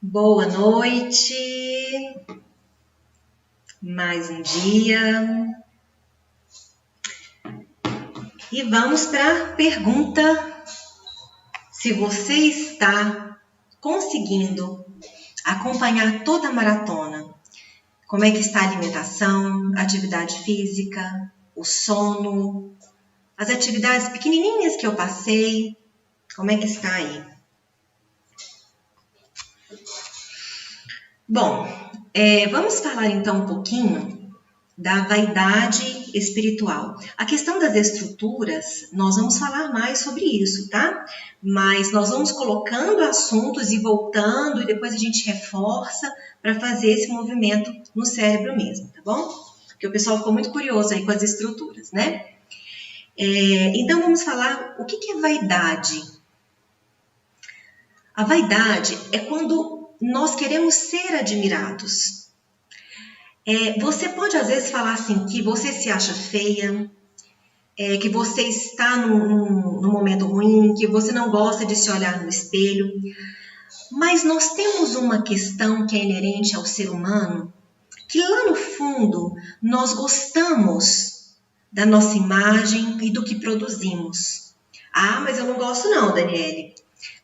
Boa noite, mais um dia. E vamos para a pergunta: se você está conseguindo acompanhar toda a maratona, como é que está a alimentação, a atividade física, o sono, as atividades pequenininhas que eu passei, como é que está aí? Bom, vamos falar então um pouquinho da vaidade espiritual. A questão das estruturas, nós vamos falar mais sobre isso, tá? Mas nós vamos colocando assuntos e voltando, e depois a gente reforça para fazer esse movimento no cérebro mesmo, tá bom? Porque o pessoal ficou muito curioso aí com as estruturas, né? Então vamos falar o que é vaidade. A vaidade é quando nós queremos ser admirados. Você pode às vezes falar assim, que você se acha feia, que você está num momento ruim, que você não gosta de se olhar no espelho, mas nós temos uma questão que é inerente ao ser humano, que lá no fundo nós gostamos da nossa imagem e do que produzimos. Ah, mas eu não gosto não, Daniele.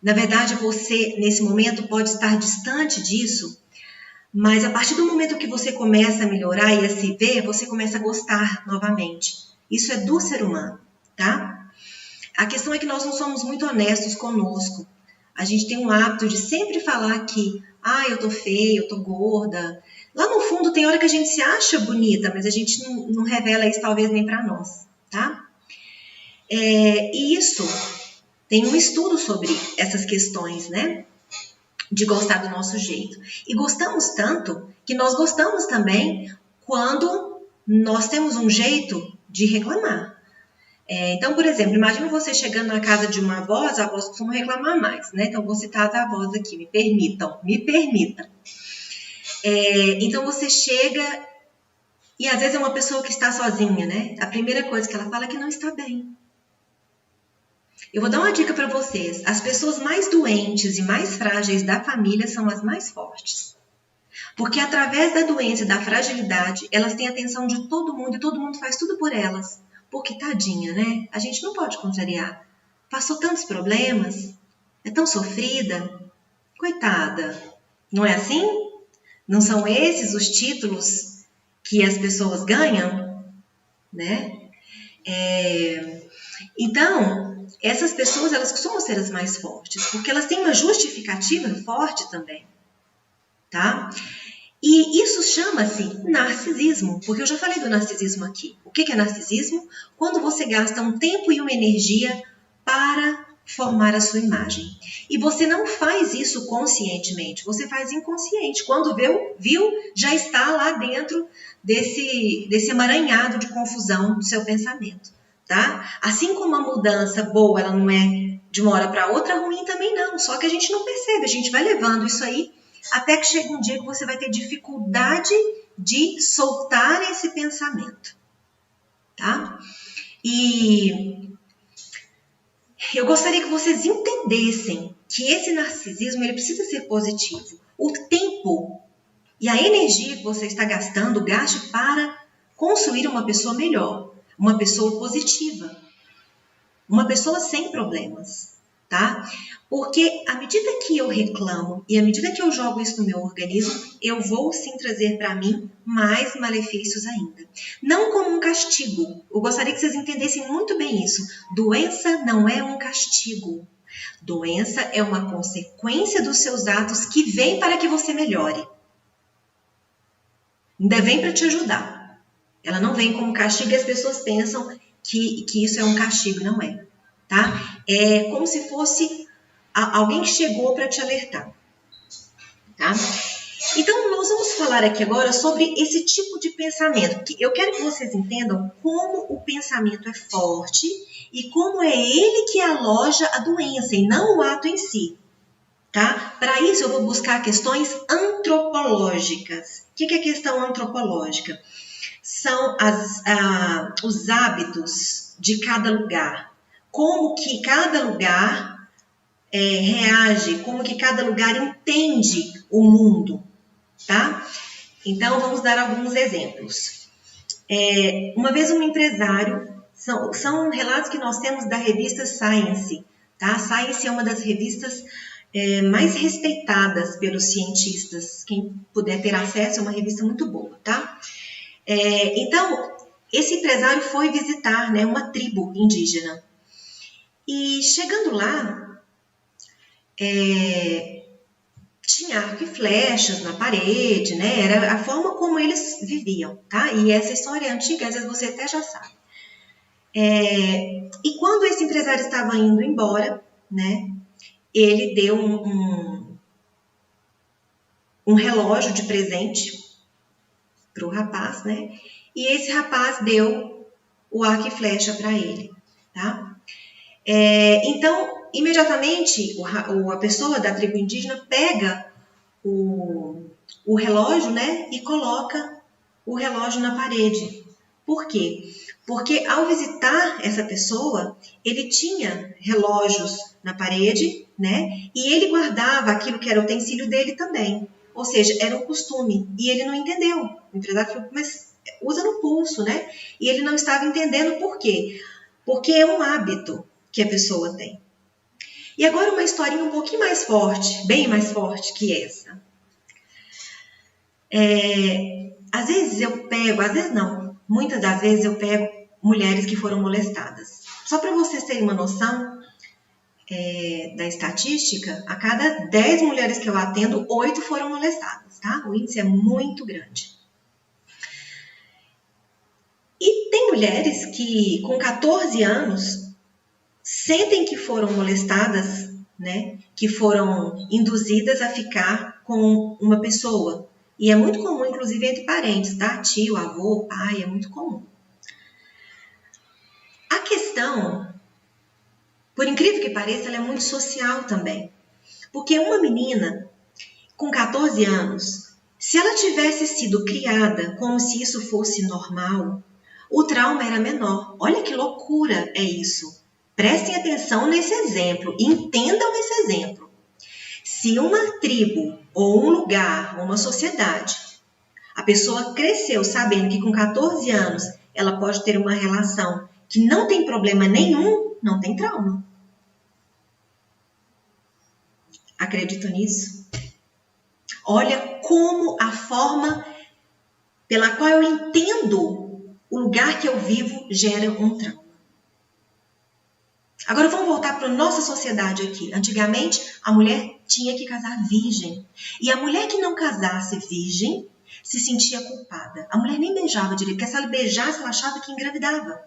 Na verdade, você nesse momento pode estar distante disso, mas a partir do momento que você começa a melhorar e a se ver, você começa a gostar novamente. Isso é do ser humano, tá? A questão é que nós não somos muito honestos conosco. A gente tem um hábito de sempre falar que, eu tô feia, eu tô gorda. Lá no fundo tem hora que a gente se acha bonita, mas a gente não revela isso talvez nem para nós, tá? E isso, tem um estudo sobre essas questões, né? De gostar do nosso jeito. E gostamos tanto que nós gostamos também quando nós temos um jeito de reclamar. Então, por exemplo, imagina você chegando na casa de uma avó, as avós costumam reclamar mais, né? Então, vou citar as avós aqui, me permitam. Então, você chega e às vezes é uma pessoa que está sozinha, né? A primeira coisa que ela fala é que não está bem. Eu vou dar uma dica para vocês. As pessoas mais doentes e mais frágeis da família são as mais fortes. Porque através da doença e da fragilidade, elas têm a atenção de todo mundo e todo mundo faz tudo por elas. Porque tadinha, né? A gente não pode contrariar. Passou tantos problemas, é tão sofrida. Coitada. Não é assim? Não são esses os títulos que as pessoas ganham? Né? Então, essas pessoas, elas costumam ser as mais fortes, porque elas têm uma justificativa forte também, tá? E isso chama-se narcisismo, porque eu já falei do narcisismo aqui. O que é narcisismo? Quando você gasta um tempo e uma energia para formar a sua imagem. E você não faz isso conscientemente, você faz inconsciente. Quando viu, já está lá dentro desse emaranhado de confusão do seu pensamento. Tá? Assim como a mudança boa, ela não é de uma hora para outra, ruim também não. Só que a gente não percebe, a gente vai levando isso aí até que chega um dia que você vai ter dificuldade de soltar esse pensamento. Tá? E eu gostaria que vocês entendessem que esse narcisismo ele precisa ser positivo. O tempo e a energia que você está gastando, gaste para construir uma pessoa melhor. Uma pessoa positiva, uma pessoa sem problemas, tá? Porque à medida que eu reclamo e à medida que eu jogo isso no meu organismo, eu vou sim trazer para mim mais malefícios ainda. Não como um castigo. Eu gostaria que vocês entendessem muito bem isso. Doença não é um castigo. Doença é uma consequência dos seus atos que vem para que você melhore. Ainda vem para te ajudar. Ela não vem como castigo e as pessoas pensam que isso é um castigo, não é, tá? É como se fosse alguém que chegou para te alertar, tá? Então, nós vamos falar aqui agora sobre esse tipo de pensamento, porque eu quero que vocês entendam como o pensamento é forte e como é ele que aloja a doença e não o ato em si, tá? Para isso, eu vou buscar questões antropológicas. O que é questão antropológica? São os hábitos de cada lugar. Como que cada lugar reage, como que cada lugar entende o mundo, tá? Então, vamos dar alguns exemplos. Uma vez um empresário, são relatos que nós temos da revista Science, tá? Science é uma das revistas mais respeitadas pelos cientistas. Quem puder ter acesso, é uma revista muito boa, tá? Então, esse empresário foi visitar, né, uma tribo indígena. E chegando lá, tinha arco e flechas na parede, né? Era a forma como eles viviam, tá? E essa história é antiga, às vezes você até já sabe. E quando esse empresário estava indo embora, né? Ele deu um relógio de presente para o rapaz, né? E esse rapaz deu o arco e flecha para ele, tá? Então, imediatamente, a pessoa da tribo indígena pega o relógio, né? E coloca o relógio na parede. Por quê? Porque ao visitar essa pessoa, ele tinha relógios na parede, né? E ele guardava aquilo que era o utensílio dele também. Ou seja, era um costume. E ele não entendeu. O empresário falou, mas usa no pulso, né? E ele não estava entendendo por quê. Porque é um hábito que a pessoa tem. E agora uma historinha um pouquinho mais forte, bem mais forte que essa. Às vezes eu pego, às vezes não, muitas das vezes eu pego mulheres que foram molestadas. Só para vocês terem uma noção da estatística, a cada 10 mulheres que eu atendo, 8 foram molestadas, tá? O índice é muito grande. E tem mulheres que com 14 anos sentem que foram molestadas, né? Que foram induzidas a ficar com uma pessoa. E é muito comum, inclusive, entre parentes, tá? Tio, avô, pai, é muito comum. A questão, por incrível que pareça, ela é muito social também. Porque uma menina com 14 anos, se ela tivesse sido criada como se isso fosse normal, o trauma era menor. Olha que loucura é isso. Prestem atenção nesse exemplo, entendam esse exemplo. Se uma tribo, ou um lugar, ou uma sociedade, a pessoa cresceu sabendo que com 14 anos ela pode ter uma relação que não tem problema nenhum, não tem trauma. Acreditam nisso? Olha como a forma pela qual eu entendo o lugar que eu vivo gera um trauma. Agora vamos voltar para a nossa sociedade aqui. Antigamente, a mulher tinha que casar virgem. E a mulher que não casasse virgem se sentia culpada. A mulher nem beijava direito, porque se ela beijasse, ela achava que engravidava.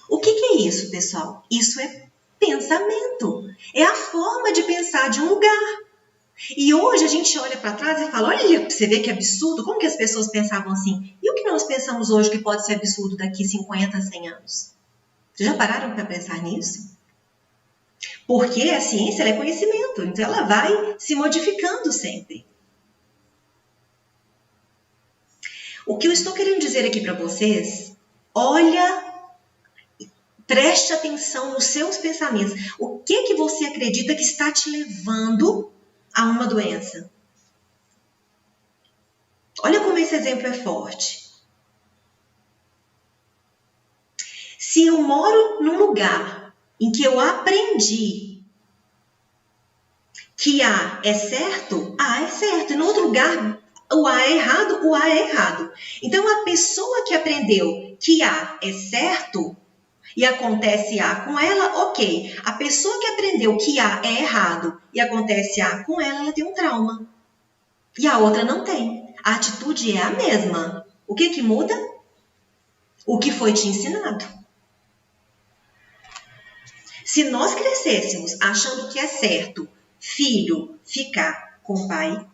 O que é isso, pessoal? Isso é pensamento. É a forma de pensar de um lugar. E hoje a gente olha para trás e fala, olha, você vê que absurdo, como que as pessoas pensavam assim? E o que nós pensamos hoje que pode ser absurdo daqui 50, 100 anos? Vocês já pararam para pensar nisso? Porque a ciência ela é conhecimento, então ela vai se modificando sempre. O que eu estou querendo dizer aqui para vocês, olha, preste atenção nos seus pensamentos. O que você acredita que está te levando a uma doença? Olha como esse exemplo é forte. Se eu moro num lugar em que eu aprendi que A é certo, A é certo. E no outro lugar, o A é errado, o A é errado. Então, a pessoa que aprendeu que A é certo e acontece A com ela, ok. A pessoa que aprendeu que A é errado e acontece A com ela, ela tem um trauma. E a outra não tem. A atitude é a mesma. O que muda? O que foi te ensinado. Se nós crescêssemos achando que é certo filho ficar com o pai,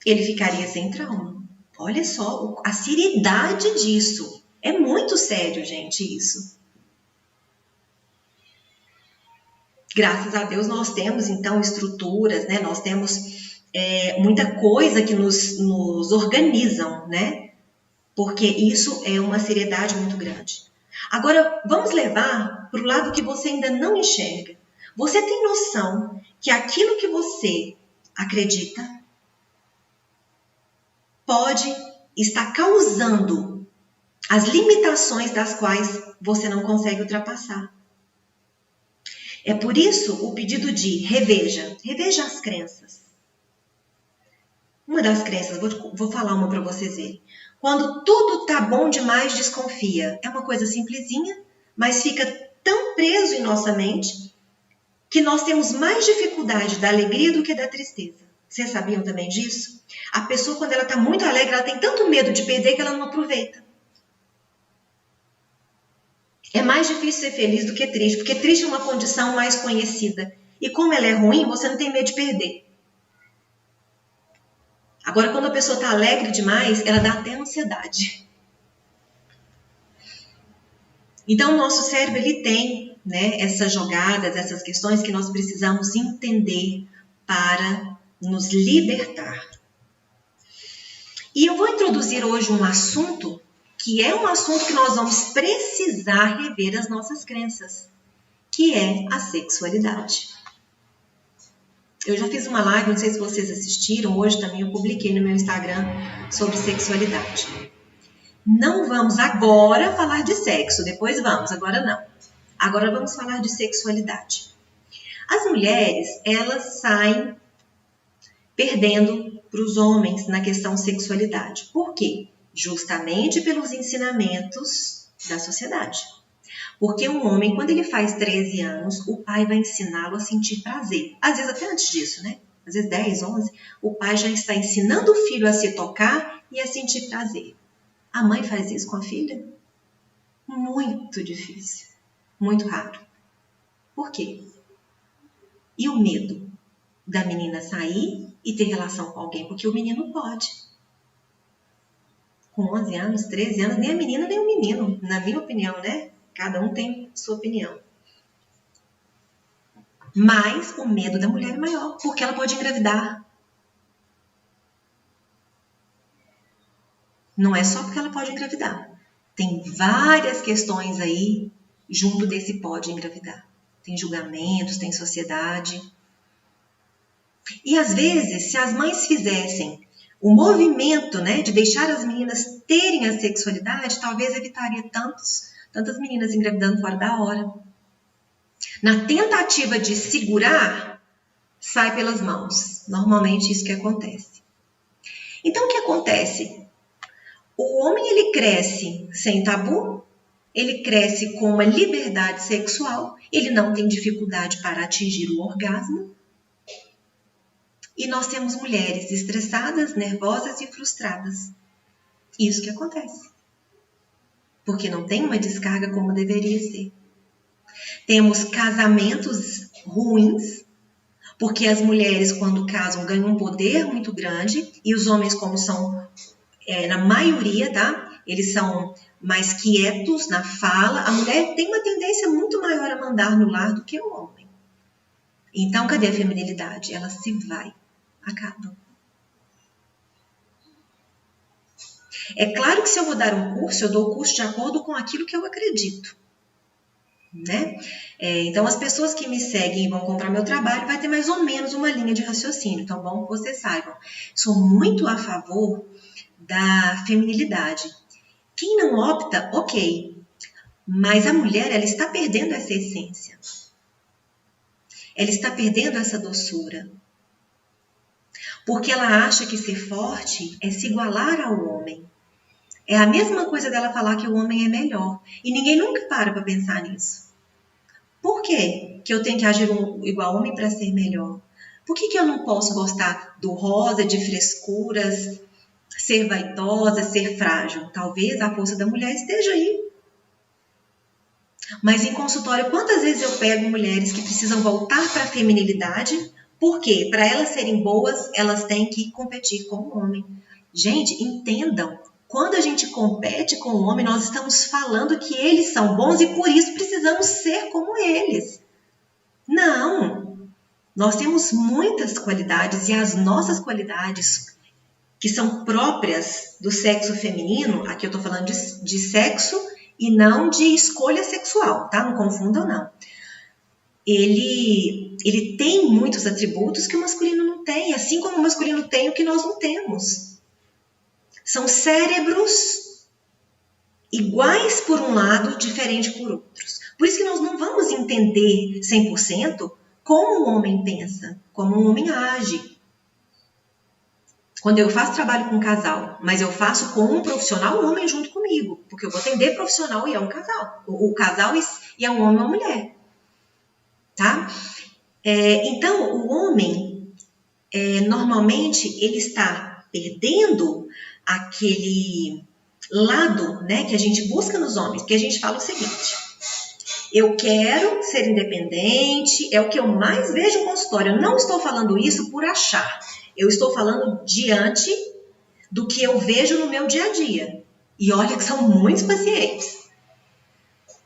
ele ficaria sem trauma. Olha só a seriedade disso. É muito sério, gente, isso. Graças a Deus nós temos, então, estruturas, né? Nós temos muita coisa que nos organizam, né? Porque isso é uma seriedade muito grande. Agora, vamos levar para o lado que você ainda não enxerga. Você tem noção que aquilo que você acredita pode estar causando as limitações das quais você não consegue ultrapassar? É por isso o pedido de reveja as crenças. Uma das crenças, vou falar uma para vocês verem. Quando tudo tá bom demais, desconfia. É uma coisa simplesinha, mas fica tão preso em nossa mente que nós temos mais dificuldade da alegria do que da tristeza. Vocês sabiam também disso? A pessoa, quando ela está muito alegre, ela tem tanto medo de perder que ela não aproveita. É mais difícil ser feliz do que triste, porque triste é uma condição mais conhecida. E como ela é ruim, você não tem medo de perder. Agora, quando a pessoa está alegre demais, ela dá até ansiedade. Então, o nosso cérebro ele tem, né, essas jogadas, essas questões que nós precisamos entender para nos libertar. E eu vou introduzir hoje um assunto que é um assunto que nós vamos precisar rever as nossas crenças, que é a sexualidade. Eu já fiz uma live, não sei se vocês assistiram, hoje também eu publiquei no meu Instagram sobre sexualidade. Não vamos agora falar de sexo, depois vamos, agora não. Agora vamos falar de sexualidade. As mulheres, elas saem perdendo para os homens na questão sexualidade. Por quê? Justamente pelos ensinamentos da sociedade. Porque um homem, quando ele faz 13 anos, o pai vai ensiná-lo a sentir prazer. Às vezes até antes disso, né? Às vezes 10, 11, o pai já está ensinando o filho a se tocar e a sentir prazer. A mãe faz isso com a filha? Muito difícil. Muito raro. Por quê? E o medo da menina sair e ter relação com alguém? Porque o menino pode. Com 11 anos, 13 anos, nem a menina nem o menino, na minha opinião, né? Cada um tem sua opinião. Mas o medo da mulher é maior, porque ela pode engravidar. Não é só porque ela pode engravidar. Tem várias questões aí junto desse pode engravidar. Tem julgamentos, tem sociedade. E às vezes, se as mães fizessem o movimento, né, de deixar as meninas terem a sexualidade, talvez evitaria tantas meninas engravidando fora da hora. Na tentativa de segurar, sai pelas mãos. Normalmente isso que acontece. Então o que acontece? O homem ele cresce sem tabu, ele cresce com uma liberdade sexual, ele não tem dificuldade para atingir o orgasmo. E nós temos mulheres estressadas, nervosas e frustradas. Isso que acontece. Porque não tem uma descarga como deveria ser. Temos casamentos ruins, porque as mulheres, quando casam, ganham um poder muito grande, e os homens, como são, na maioria, tá? Eles são mais quietos na fala. A mulher tem uma tendência muito maior a mandar no lar do que o homem. Então, cadê a feminilidade? Ela se vai, acaba. É claro que se eu vou dar um curso, eu dou o curso de acordo com aquilo que eu acredito. Né? Então, as pessoas que me seguem e vão comprar meu trabalho vai ter mais ou menos uma linha de raciocínio. Então, bom que vocês saibam. Sou muito a favor da feminilidade. Quem não opta, ok. Mas a mulher, ela está perdendo essa essência. Ela está perdendo essa doçura. Porque ela acha que ser forte é se igualar ao homem. É a mesma coisa dela falar que o homem é melhor. E ninguém nunca para pensar nisso. Por quê que eu tenho que agir igual homem para ser melhor? Por que eu não posso gostar do rosa, de frescuras, ser vaidosa, ser frágil? Talvez a força da mulher esteja aí. Mas em consultório, quantas vezes eu pego mulheres que precisam voltar para a feminilidade? Porque para elas serem boas, elas têm que competir com o homem. Gente, entendam. Quando a gente compete com o homem, nós estamos falando que eles são bons e por isso precisamos ser como eles. Não! Nós temos muitas qualidades e as nossas qualidades que são próprias do sexo feminino, aqui eu estou falando de sexo e não de escolha sexual, tá? Não confundam, não. ele tem muitos atributos que o masculino não tem, assim como o masculino tem o que nós não temos. São cérebros iguais por um lado, diferentes por outros. Por isso que nós não vamos entender 100% como um homem pensa, como um homem age. Quando eu faço trabalho com um casal, mas eu faço com um profissional, um homem junto comigo, porque eu vou atender profissional e é um casal. O casal e é um homem ou uma mulher. Tá? Então, o homem, normalmente, ele está perdendo aquele lado, né, que a gente busca nos homens, que a gente fala o seguinte: eu quero ser independente, é o que eu mais vejo no consultório. Eu não estou falando isso por achar, eu estou falando diante do que eu vejo no meu dia a dia. E olha que são muitos pacientes.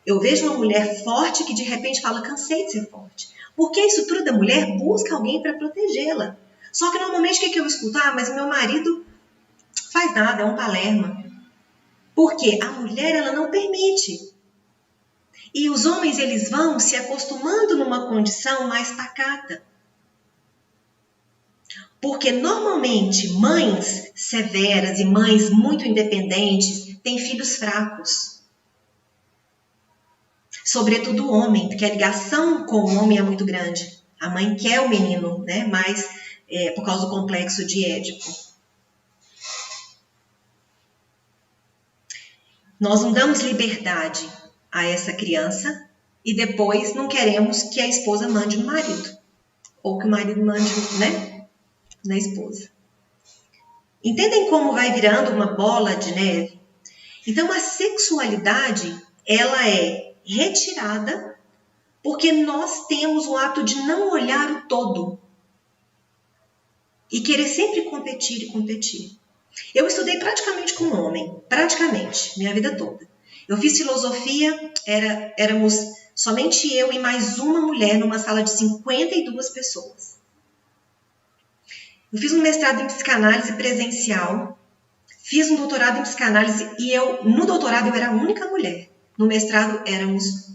Eu vejo uma mulher forte que de repente fala, cansei de ser forte. Porque a estrutura da mulher busca alguém para protegê-la. Só que normalmente o que eu escuto? Ah, mas o meu marido faz nada, é um palerma. Porque a mulher, ela não permite. E os homens, eles vão se acostumando numa condição mais pacata. Porque normalmente mães severas e mães muito independentes têm filhos fracos. Sobretudo o homem, porque a ligação com o homem é muito grande. A mãe quer o menino, né? Mas por causa do complexo de Édipo. Nós não damos liberdade a essa criança e depois não queremos que a esposa mande no marido. Ou que o marido mande, né, na esposa. Entendem como vai virando uma bola de neve? Então, a sexualidade, ela é retirada porque nós temos o hábito de não olhar o todo e querer sempre competir e competir. Eu estudei praticamente com um homem, praticamente, minha vida toda. Eu fiz filosofia, éramos somente eu e mais uma mulher numa sala de 52 pessoas. Eu fiz um mestrado em psicanálise presencial, fiz um doutorado em psicanálise e no doutorado eu era a única mulher. No mestrado éramos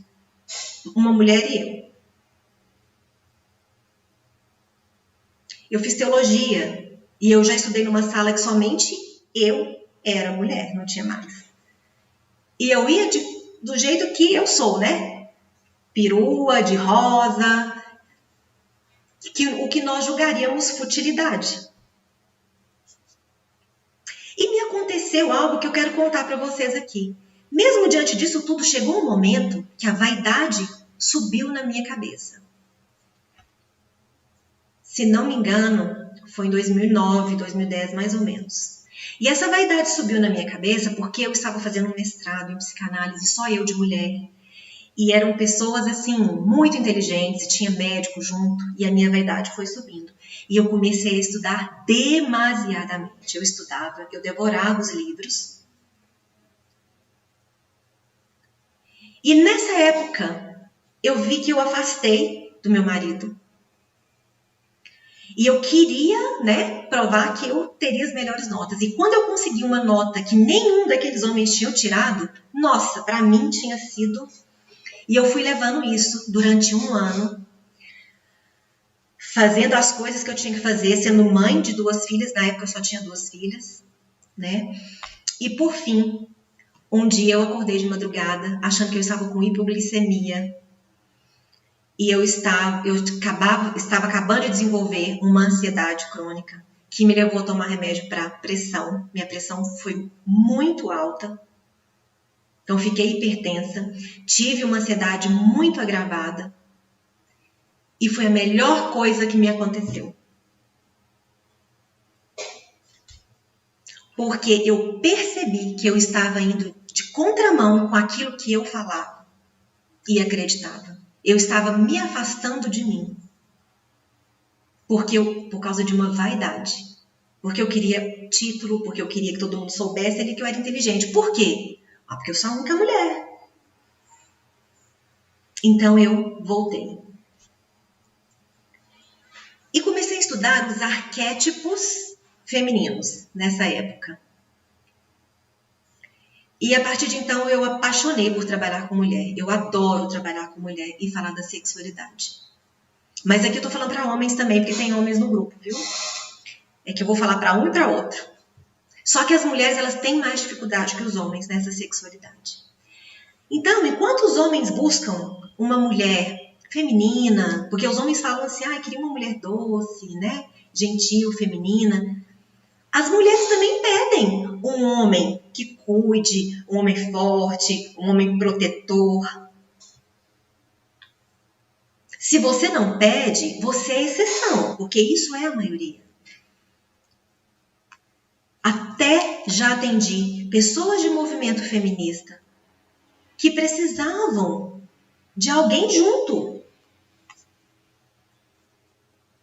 uma mulher e eu. Eu fiz teologia e eu já estudei numa sala que somente eu era mulher, não tinha mais. E eu ia do jeito que eu sou, né? Perua, de rosa, o que nós julgaríamos futilidade. E me aconteceu algo que eu quero contar para vocês aqui. Mesmo diante disso tudo, chegou um momento que a vaidade subiu na minha cabeça. Se não me engano, foi em 2009, 2010, mais ou menos. E essa vaidade subiu na minha cabeça porque eu estava fazendo um mestrado em psicanálise, só eu de mulher. E eram pessoas, assim, muito inteligentes, tinha médico junto, e a minha vaidade foi subindo. E eu comecei a estudar demasiadamente. Eu estudava, eu devorava os livros. E nessa época, eu vi que eu afastei do meu marido. E eu queria, né, provar que eu teria as melhores notas. E quando eu consegui uma nota que nenhum daqueles homens tinham tirado, nossa, para mim tinha sido... E eu fui levando isso durante um ano, fazendo as coisas que eu tinha que fazer, sendo mãe de 2 filhas, na época eu só tinha 2 filhas, né? E por fim, um dia eu acordei de madrugada, achando que eu estava com hipoglicemia. E eu estava acabando de desenvolver uma ansiedade crônica, que me levou a tomar remédio para pressão. Minha pressão foi muito alta. Então, fiquei hipertensa, tive uma ansiedade muito agravada e foi a melhor coisa que me aconteceu. Porque eu percebi que eu estava indo de contramão com aquilo que eu falava e acreditava. Eu estava me afastando de mim por causa de uma vaidade. Porque eu queria título, porque eu queria que todo mundo soubesse ali que eu era inteligente. Por quê? Porque eu sou a única mulher. Então eu voltei. E comecei a estudar os arquétipos femininos nessa época. E a partir de então eu apaixonei por trabalhar com mulher. Eu adoro trabalhar com mulher e falar da sexualidade. Mas aqui eu tô falando para homens também, porque tem homens no grupo, viu? É que eu vou falar para um e para outro. Só que as mulheres, elas têm mais dificuldade que os homens nessa sexualidade. Então, enquanto os homens buscam uma mulher feminina, porque os homens falam assim, queria uma mulher doce, né? Gentil, feminina. As mulheres também pedem um homem que cuide, um homem forte, um homem protetor. Se você não pede, você é exceção, porque isso é a maioria. Até já atendi pessoas de movimento feminista que precisavam de alguém junto.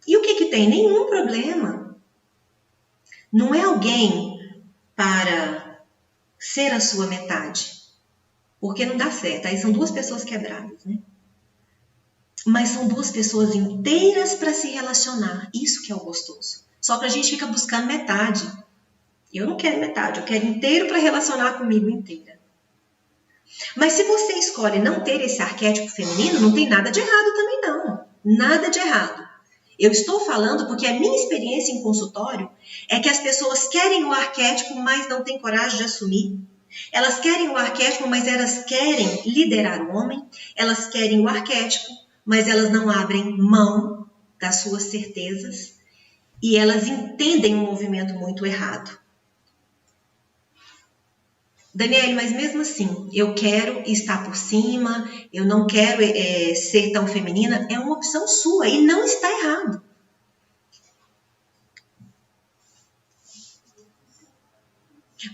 E o que tem? Nenhum problema. Não é alguém para ser a sua metade, porque não dá certo. Aí são duas pessoas quebradas, né? Mas são duas pessoas inteiras para se relacionar. Isso que é o gostoso. Só que a gente fica buscando metade. Eu não quero metade, eu quero inteiro para relacionar comigo inteira. Mas se você escolhe não ter esse arquétipo feminino, não tem nada de errado também não. Nada de errado. Eu estou falando porque a minha experiência em consultório é que as pessoas querem o arquétipo, mas não têm coragem de assumir. Elas querem o arquétipo, mas elas querem liderar o homem. Elas querem o arquétipo, mas elas não abrem mão das suas certezas. E elas entendem um movimento muito errado. Daniele, mas mesmo assim, eu quero estar por cima, eu não quero ser tão feminina, é uma opção sua e não está errado.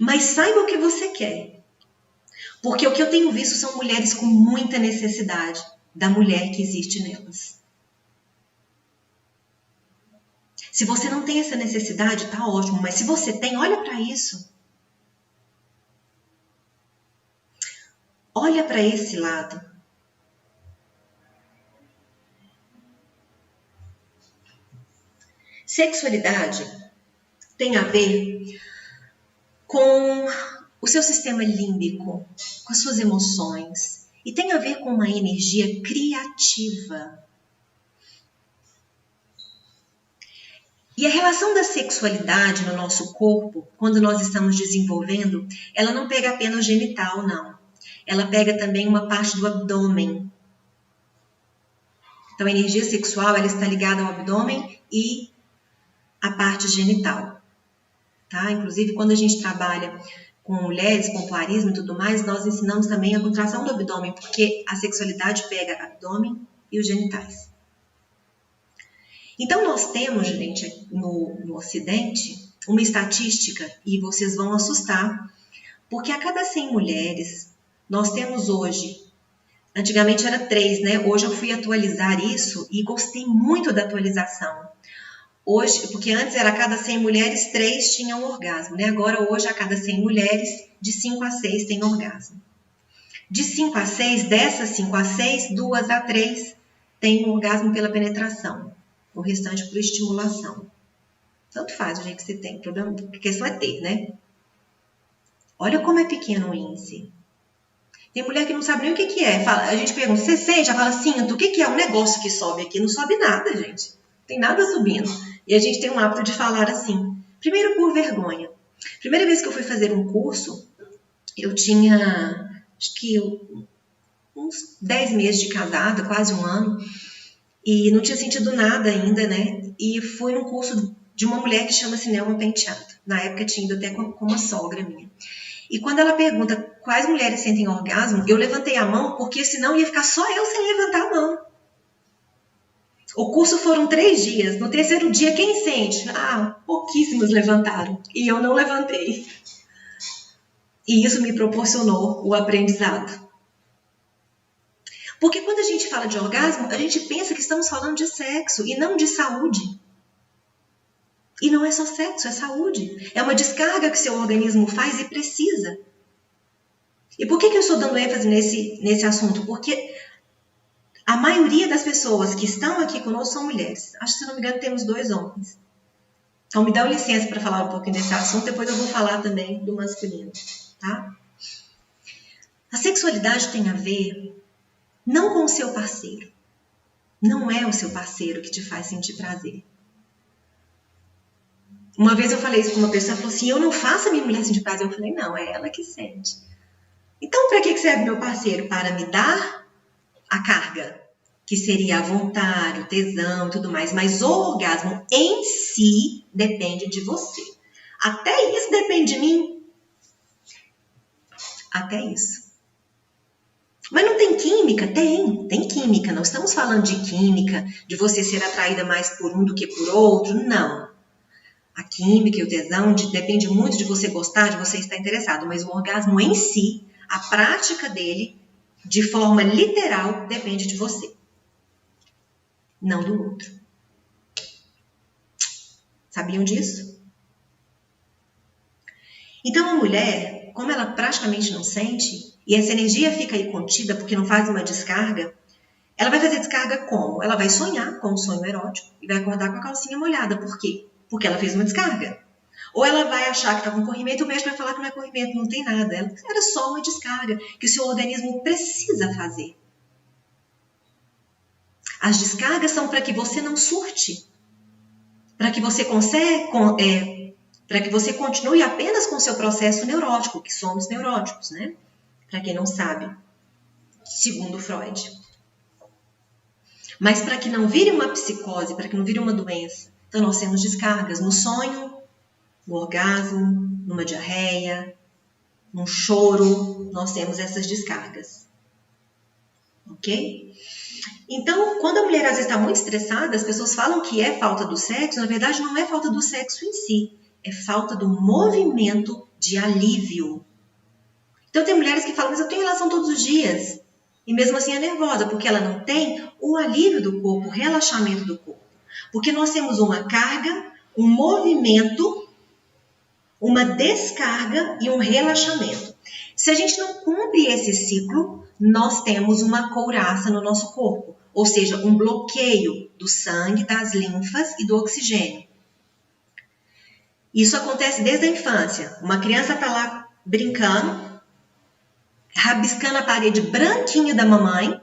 Mas saiba o que você quer. Porque o que eu tenho visto são mulheres com muita necessidade da mulher que existe nelas. Se você não tem essa necessidade, tá ótimo, mas se você tem, olha para isso. Olha para esse lado. Sexualidade tem a ver com o seu sistema límbico, com as suas emoções, e tem a ver com uma energia criativa. E a relação da sexualidade no nosso corpo, quando nós estamos desenvolvendo, ela não pega apenas o genital, não. Ela pega também uma parte do abdômen. Então, a energia sexual ela está ligada ao abdômen e à parte genital. Tá? Inclusive, quando a gente trabalha com mulheres, com poarismo e tudo mais, nós ensinamos também a contração do abdômen, porque a sexualidade pega abdômen e os genitais. Então, nós temos, gente, no Ocidente, uma estatística, e vocês vão assustar, porque a cada 100 mulheres, nós temos hoje, antigamente era 3, né? Hoje eu fui atualizar isso e gostei muito da atualização. Hoje, porque antes era a cada 100 mulheres, 3 tinham orgasmo, né? Agora, hoje, a cada 100 mulheres, de 5 a 6 têm orgasmo. De 5 a 6, dessas 5 a 6, 2 a 3 têm orgasmo pela penetração. O restante por estimulação. Tanto faz o jeito que você tem. A questão é ter, né? Olha como é pequeno o índice. Tem mulher que não sabe nem o que é. A gente pergunta, você sente? Ela fala, sinto. O que é um negócio que sobe aqui? Não sobe nada, gente. Não tem nada subindo. E a gente tem um hábito de falar assim. Primeiro por vergonha. Primeira vez que eu fui fazer um curso, eu tinha, acho que uns 10 meses de casada, quase um ano. E não tinha sentido nada ainda, né? E foi um curso de uma mulher que chama-se Nelma Penteado. Na época tinha ido até com uma sogra minha. E quando ela pergunta quais mulheres sentem orgasmo, eu levantei a mão, porque senão ia ficar só eu sem levantar a mão. O curso foram 3 dias. No terceiro dia, quem sente? Pouquíssimas levantaram. E eu não levantei. E isso me proporcionou o aprendizado. Porque quando a gente fala de orgasmo, a gente pensa que estamos falando de sexo e não de saúde. E não é só sexo, é saúde. É uma descarga que seu organismo faz e precisa. E por que eu estou dando ênfase nesse assunto? Porque a maioria das pessoas que estão aqui conosco são mulheres. Acho que, se não me engano, temos 2 homens. Então, me dá licença para falar um pouquinho desse assunto, depois eu vou falar também do masculino, tá? A sexualidade tem a ver não com o seu parceiro. Não é o seu parceiro que te faz sentir prazer. Uma vez eu falei isso com uma pessoa, ela falou assim, eu não faço a minha mulher sentir prazer. Eu falei, não, é ela que sente. Então, para que serve meu parceiro? Para me dar a carga, que seria a vontade, o tesão e tudo mais. Mas o orgasmo em si depende de você. Até isso depende de mim. Até isso. Mas não tem química? Tem química. Não estamos falando de química, de você ser atraída mais por um do que por outro. Não. A química e o tesão depende muito de você gostar, de você estar interessado. Mas o orgasmo em si, a prática dele, de forma literal, depende de você. Não do outro. Sabiam disso? Então a mulher, como ela praticamente não sente, e essa energia fica aí contida porque não faz uma descarga, ela vai fazer descarga como? Ela vai sonhar com um sonho erótico e vai acordar com a calcinha molhada. Por quê? Porque ela fez uma descarga. Ou ela vai achar que está com corrimento e o médico vai falar que não é corrimento, não tem nada. Era só uma descarga que o seu organismo precisa fazer. As descargas são para que você não surte. Para que você para que você continue apenas com o seu processo neurótico, que somos neuróticos, né? Para quem não sabe, segundo Freud. Mas para que não vire uma psicose, para que não vire uma doença, então nós temos descargas no sonho, no orgasmo, numa diarreia, num choro, nós temos essas descargas. Ok? Então, quando a mulher às vezes está muito estressada, as pessoas falam que é falta do sexo, na verdade não é falta do sexo em si, é falta do movimento de alívio. Então tem mulheres que falam, mas eu tenho relação todos os dias, e mesmo assim é nervosa, porque ela não tem o alívio do corpo, o relaxamento do corpo. Porque nós temos uma carga, um movimento, uma descarga e um relaxamento. Se a gente não cumpre esse ciclo, nós temos uma couraça no nosso corpo, ou seja, um bloqueio do sangue, das linfas e do oxigênio. Isso acontece desde a infância. Uma criança está lá brincando, rabiscando a parede branquinha da mamãe,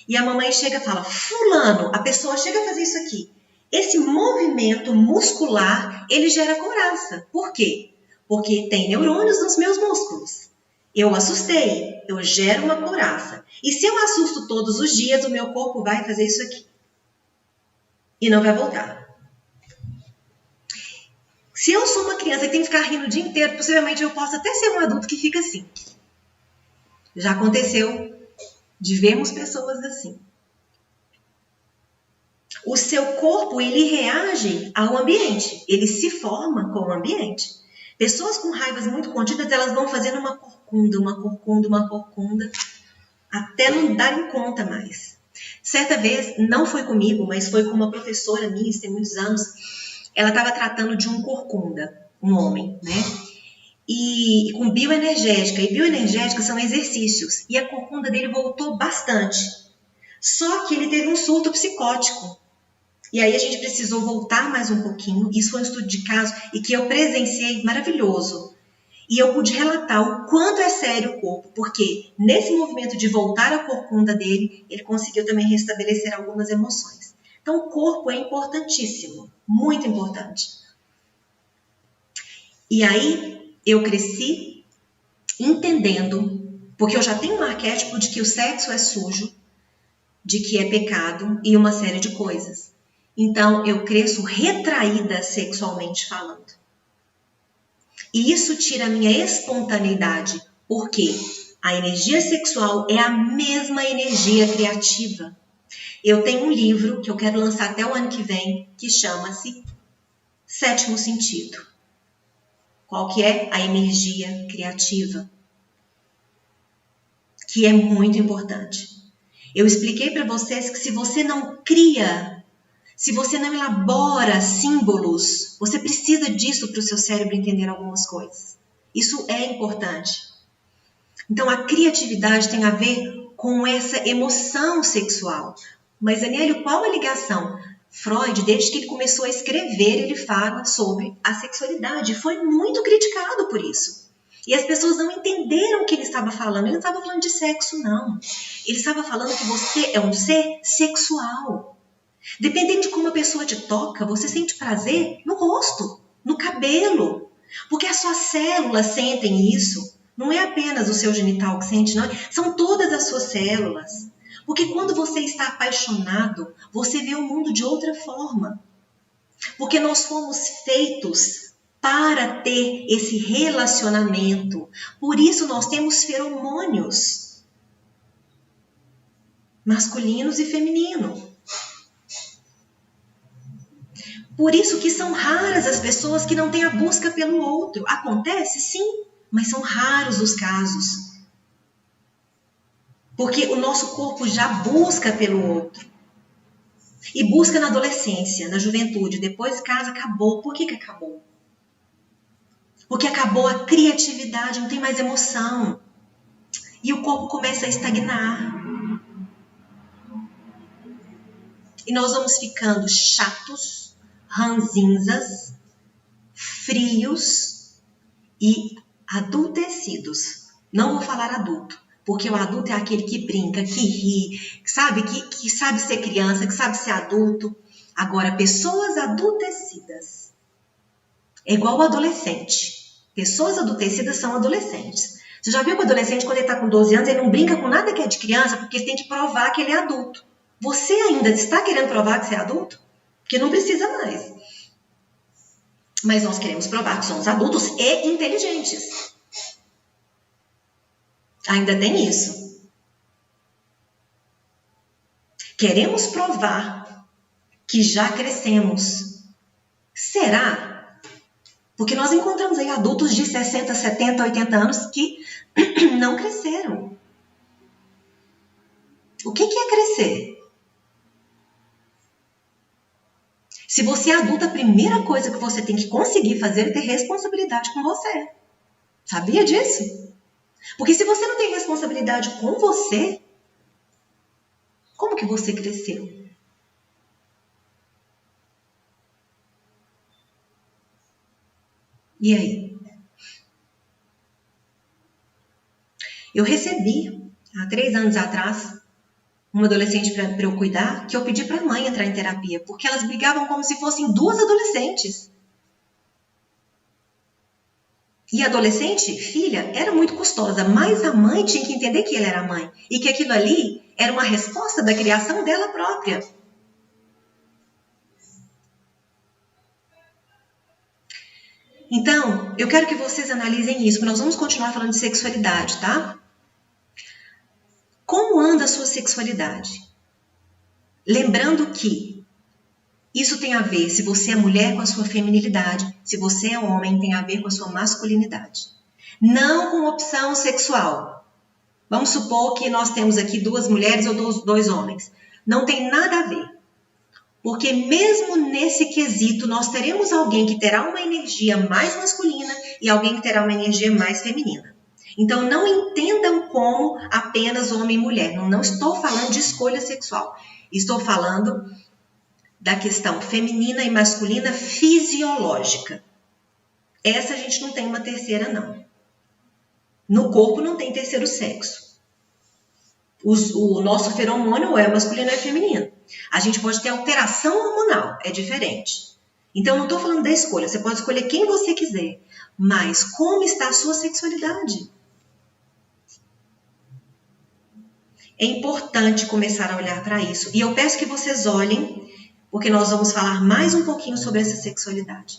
e a mamãe chega e fala, fulano, a pessoa chega a fazer isso aqui. Esse movimento muscular, ele gera couraça. Por quê? Porque tem neurônios nos meus músculos. Eu assustei, eu gero uma couraça. E se eu assusto todos os dias, o meu corpo vai fazer isso aqui. E não vai voltar. Se eu sou uma criança que tem que ficar rindo o dia inteiro, possivelmente eu posso até ser um adulto que fica assim. Já aconteceu de vermos pessoas assim. O seu corpo, ele reage ao ambiente. Ele se forma com o ambiente. Pessoas com raivas muito contidas, elas vão fazendo uma corcunda, até não darem conta mais. Certa vez, não foi comigo, mas foi com uma professora minha, isso tem muitos anos, ela estava tratando de um corcunda, um homem, né? E com bioenergética. E bioenergética são exercícios. E a corcunda dele voltou bastante. Só que ele teve um surto psicótico. E aí a gente precisou voltar mais um pouquinho. Isso foi um estudo de caso e que eu presenciei maravilhoso. E eu pude relatar o quanto é sério o corpo, porque nesse movimento de voltar a corcunda dele, ele conseguiu também restabelecer algumas emoções. Então o corpo é importantíssimo, muito importante. E aí eu cresci entendendo, porque eu já tenho um arquétipo de que o sexo é sujo, de que é pecado e uma série de coisas. Então, eu cresço retraída sexualmente falando. E isso tira a minha espontaneidade, porque a energia sexual é a mesma energia criativa. Eu tenho um livro que eu quero lançar até o ano que vem, que chama-se Sétimo Sentido. Qual que é? A energia criativa. Que é muito importante. Eu expliquei para vocês que se você não cria, se você não elabora símbolos, você precisa disso para o seu cérebro entender algumas coisas. Isso é importante. Então, a criatividade tem a ver com essa emoção sexual. Mas, Aniele, qual a ligação? Freud, desde que ele começou a escrever, ele fala sobre a sexualidade. Foi muito criticado por isso. E as pessoas não entenderam o que ele estava falando. Ele não estava falando de sexo, não. Ele estava falando que você é um ser sexual. Dependendo de como a pessoa te toca, você sente prazer no rosto, no cabelo. Porque as suas células sentem isso. Não é apenas o seu genital que sente, não. São todas as suas células. Porque quando você está apaixonado, você vê o mundo de outra forma. Porque nós fomos feitos para ter esse relacionamento. Por isso nós temos feromônios masculinos e femininos. Por isso que são raras as pessoas que não têm a busca pelo outro. Acontece, sim, mas são raros os casos. Porque o nosso corpo já busca pelo outro. E busca na adolescência, na juventude. Depois casa, acabou. Por que acabou? Porque acabou a criatividade, não tem mais emoção. E o corpo começa a estagnar. E nós vamos ficando chatos, ranzinzas, frios e adultecidos. Não vou falar adulto, porque o adulto é aquele que brinca, que ri, que sabe ser criança, que sabe ser adulto. Agora, pessoas adultecidas é igual o adolescente. Pessoas adultecidas são adolescentes. Você já viu que o adolescente, quando ele está com 12 anos, ele não brinca com nada que é de criança, porque ele tem que provar que ele é adulto. Você ainda está querendo provar que você é adulto? Porque não precisa mais. Mas nós queremos provar que somos adultos e inteligentes. Ainda tem isso. Queremos provar que já crescemos. Será? Porque nós encontramos aí adultos de 60, 70, 80 anos que não cresceram. O que é crescer? Se você é adulto, a primeira coisa que você tem que conseguir fazer é ter responsabilidade com você. Sabia disso? Porque se você não tem responsabilidade com você, como que você cresceu? E aí? Eu recebi, há 3 anos atrás, uma adolescente para eu cuidar, que eu pedi para a mãe entrar em terapia, porque elas brigavam como se fossem 2 adolescentes. E a adolescente, filha, era muito custosa, mas a mãe tinha que entender que ela era mãe e que aquilo ali era uma resposta da criação dela própria. Então, eu quero que vocês analisem isso, porque nós vamos continuar falando de sexualidade, tá? Como anda a sua sexualidade? Lembrando que isso tem a ver, se você é mulher, com a sua feminilidade, se você é homem, tem a ver com a sua masculinidade. Não com opção sexual. Vamos supor que nós temos aqui 2 mulheres ou 2 homens. Não tem nada a ver. Porque mesmo nesse quesito, nós teremos alguém que terá uma energia mais masculina e alguém que terá uma energia mais feminina. Então, não entendam como apenas homem e mulher. Não estou falando de escolha sexual. Estou falando da questão feminina e masculina fisiológica. Essa a gente não tem uma terceira, não. No corpo não tem terceiro sexo. O nosso feromônio é masculino e feminino. A gente pode ter alteração hormonal, é diferente. Então, eu não estou falando da escolha. Você pode escolher quem você quiser. Mas como está a sua sexualidade? É importante começar a olhar para isso. E eu peço que vocês olhem, porque nós vamos falar mais um pouquinho sobre essa sexualidade.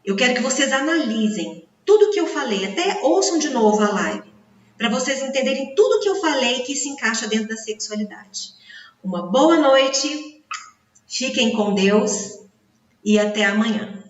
Eu quero que vocês analisem tudo que eu falei, até ouçam de novo a live, para vocês entenderem tudo que eu falei que se encaixa dentro da sexualidade. Uma boa noite, fiquem com Deus e até amanhã.